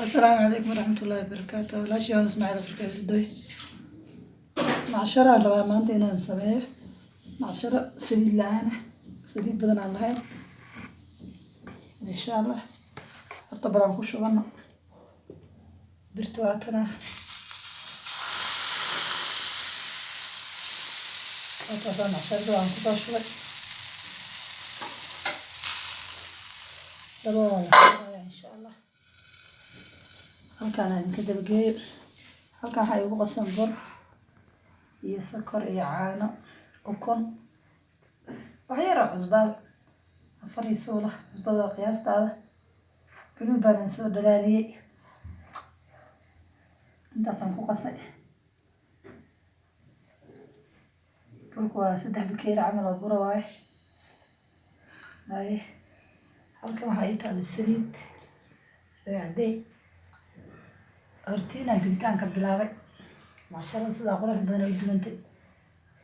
السلام عليكم ورحمة الله وبركاته. لا شيء أنا اسمع في الدوي معشرة الربع ما عندنا نسويه معشرة سليد لعانة سليد بدن على هاي إن شاء الله ارتبرا نخش وانا برتواتنا أتوقع معشرة وعن كتار شوي دبوا إن شاء الله halkaan aan idinka dabageeyo halkaan waxaa igu qasan bur iyo sokor iyo caano ukun wax yar oo cusbaa afar iyo suula cusbada qiyaastaada buluug baan soo dhalaaliyey intaasaan ku qasay burku waa 3 bakeeri camal oo bura waaye halkaan waxaa ii taala saliid cadday hortiina dubitaanka bilaabay maashaallah sida qurux badan ay dubantay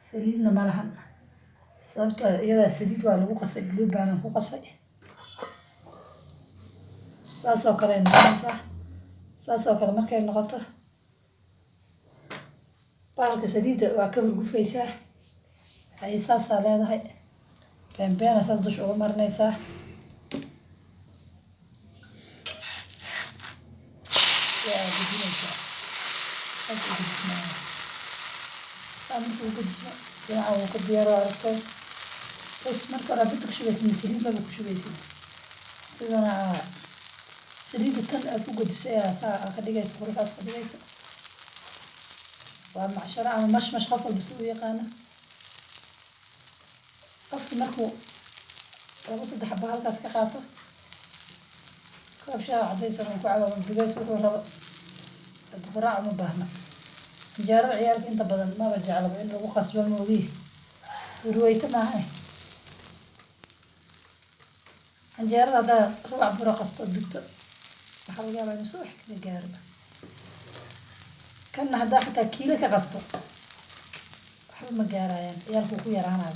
saliidna ma lahan sababtoo iyada saliid waa lagu qasay buluug baan ku qasay saasoo kale noqonaysa saasoo kale markay noqoto bahalka saliida waa ka hurgufaysaa ay saasaa leedahay beenbeena saas dusha uga marinaysaa كديار عرفتي بس مرة ربيت كشوية من سليم بقى كشوية سيدا أنا سليم التل أتوجد ساعة كديجا يسافر فاس كديجا يسافر ومع شرع مش خفل بسوي قانا قصدي مركو بس ده حبها الكاس كقاطه كيف شارع عدي سرهم كعبة من بجاي سرهم ربع الدفراع مبهمة جارب عيالك انت بدل ما بجعله بإنه وقص بالموضيه ورويت معاه جارب هذا ربع برا قصته الدكتور وحاول جابه مسوح كذا جارب كان هذا حتى كيلو كقصته حاول ما جارا يعني عيالك وخويا رانا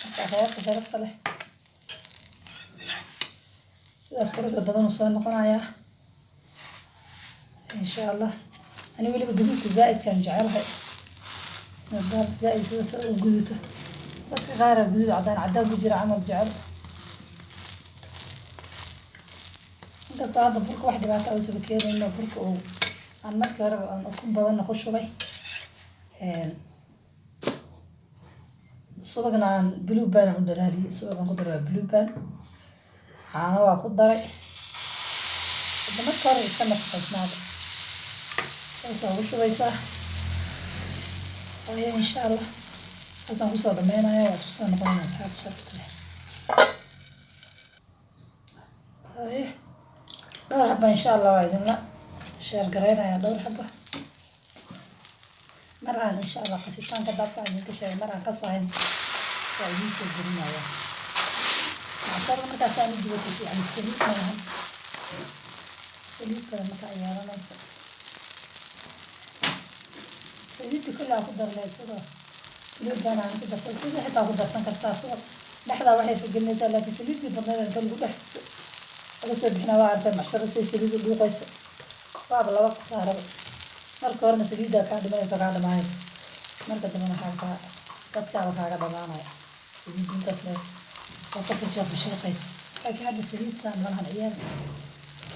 حتى خيرت له sidaas quruxda badan oo soo noqonaya insha Allah ani waliba gudubta zaaid kan jecelahay nadar zaaid soo guduto dadka qaar gudud cadaan ku jira amal jecel inkasta hadda burka wax dhibaato ah soo keenayna burka oo aan markii hore aan ukun badan ku shubay subagna blue band u dhalaaliyay subagan ku daray blue band caano waa ku daray hadda hore iska nafaqaysnaada saasaan ugu shubaysaa waayo insha Allah saasaan kusoo dhameynayaa waa isku soo noqonayna asxaabta sharafta leh dhowr xaba insha Allah waa idinla sheer gareynayaa dhowr xaba mar aan insha Allah qasitaanka dabka idinka sheegay mar aan ka sahayn waa idin soo gelinayaa عشان ما تسأل الجوتس يعني السليك منهم السليك ما تعيارنا نص السليك كلها قدر لا يصير لو كان عندك بس السليك حتى قدر سنكرتها صور لحظة واحد في الجنة لكن السليك بيضلنا نقول له بس إحنا واحد معشر السليك اللي قيس باب لا وقت صار مركورنا السليك ده كان دماغي فقعد معي مركز من حاجة كتكا وحاجة دماغي السليك من كتله وقت الشيخ بشيء قيس لكن هذا السليد سام لها العيال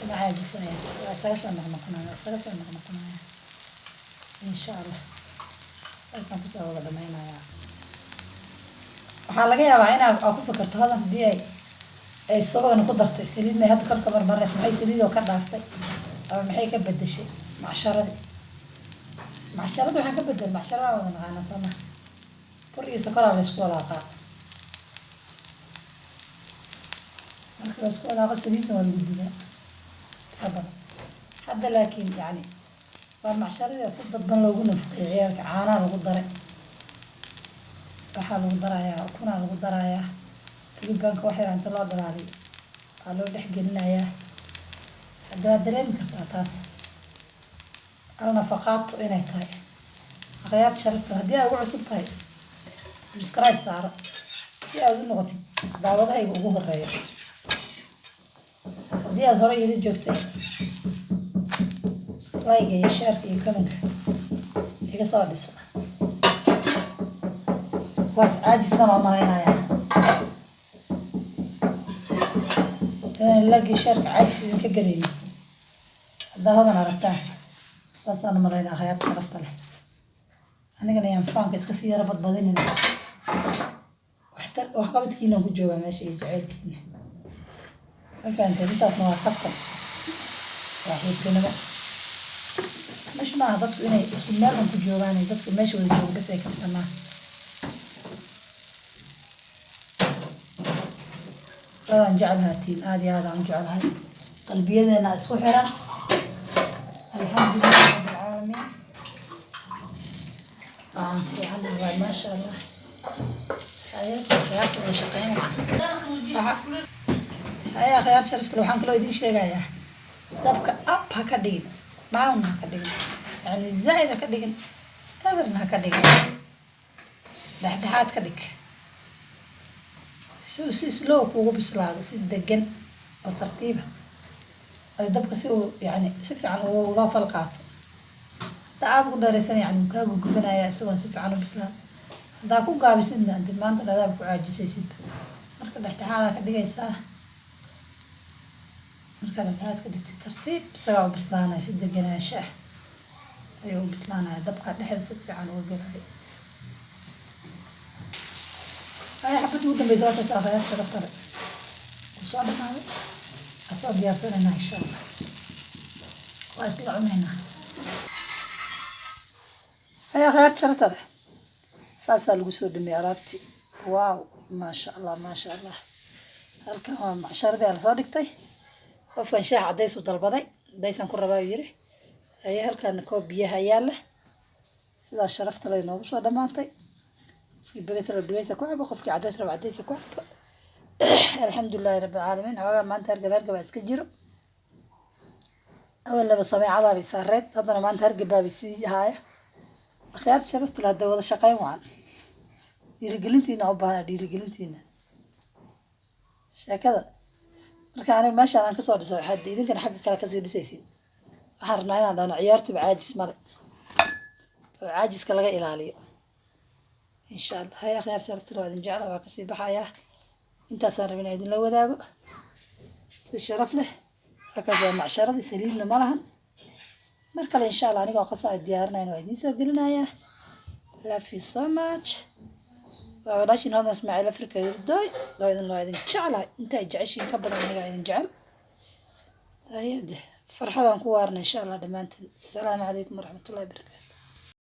أنا عاجز يعني أساسا نغمقنا إن شاء الله أساسا كسر ولا دمينا يعني وحالا جاي وعينا أكو فكرت هذا دي أي الصبغة أنا قدرت السليد ما هذا كل كبر مرة في أي سليد وكذا عفتي أو محي كبد الشيء مع الشرد وحنا كبد المعشرة ولا نغانا صنع فري سكر على الأسبوع قا بس ولا غسليتنا ولا بدنا أبدا حتى لكن يعني فمع شرية صدق بن لو قلنا في عيالك عانا لو قدرة بحال لو قدرة يا كنا لو قدرة يا كل بنك واحد عن طلاب العالي قالوا نحكي لنا يا هذا دريم كتاس النفقات وين هاي غيرت شرفت هدية وعصب هاي سبسكرايب صار يا أظن نقطة دعوة هاي وجوه الرئيس دي أظهر يلي جوكتي لايك يا شارك يا كمان هيك صار بس بس عاجز ما مرينا يا نلاقي شارك عاجز إذا كقريني هذا هذا أنا عرفته بس أنا مرينا خيارات عرفت له أنا قلنا ينفعك بس كثير ربط بديني وحقبت كينا وجوا ماشي جعل كينا ما فهمت أنت ما خطط واحد كنا مش مع ضبط إني اسم مرهم كجواني ضبط ماشي ولا جو بس هيك تمام هذا نجعلها تين هذا نجعلها قلبي أنا سحرا الحمد لله رب العالمين يعني ما شاء الله خيارات شقين هيا خيار شرفت لو حنك لو يدين شيء جاية دبك أب هكذين داون هكذين يعني زائد هكذين كبرنا هكذين لحد كذيك سو سلو كوجو بسلاده سيدجن أو ترتيبه دبك سو يعني سفي عنه ولا فلقات تعال قدر رسني يعني كاجو جبنا يا سوى سفي عنه بسلاد داكو قابس إنه أنت ما أنت لا دابك عاجز يسيب مركب لحد كذيك marka aad ka dhigtay tartiib isaga bislaanay si deganaansho ah ayuu bislaanay dabka dhexda si fiican uga galay ay xabad ugu dambaysa waa taas akhayar sharafta soo dhaqaale asoo diyaarsanayna insha Allah waa isla cunaynaa ay akhayar sharafta saasaa lagu soo dhameeyay alaabtii waaw maasha Allah halkan waa macsharadii la soo dhigtay qofkan shaah cadays u dalbaday daysan ku rabaa yiri ayaa halkan koob biyaha yaala sida sharafta leh inoo soo dhamaantay iski bigeysra ku cabo qofkii cadays raba cadays ku cabo alxamdulillaah rabbil caalamiin awaga maanta hargaba iska jiro awal laba sameecada bi saareed hadana maanta hargaba bi sii haaya akhyaar sharafta la dawada shaqayn waan dhiirigelintiina u baahan dhiirigelintiina sheekada marka aniga meeshaan aan ka soo dhisay waxa idinkana xagga kale ka sii dhisaysiin waxaan rabnaa inaan dhano ciyaartu caajis male oo caajiska laga ilaaliyo insha Allah hay khayr sharafta loo idin jecel waa ka sii baxaya intaasaan rabin idin la wadaago si sharaf leh hakaza macsharadii saliidna ma lahan marka insha Allah aniga qasaa diyaarinayna waa idin soo gelinaya love you so much ولكن هذا اسمع على أفريقيا يرداي لو إذن شعله أنت جعشين كبر من قاعدين جعل هيدا فرحة نكوارنا إن شاء الله دمانتن السلام عليكم ورحمة الله وبركاته.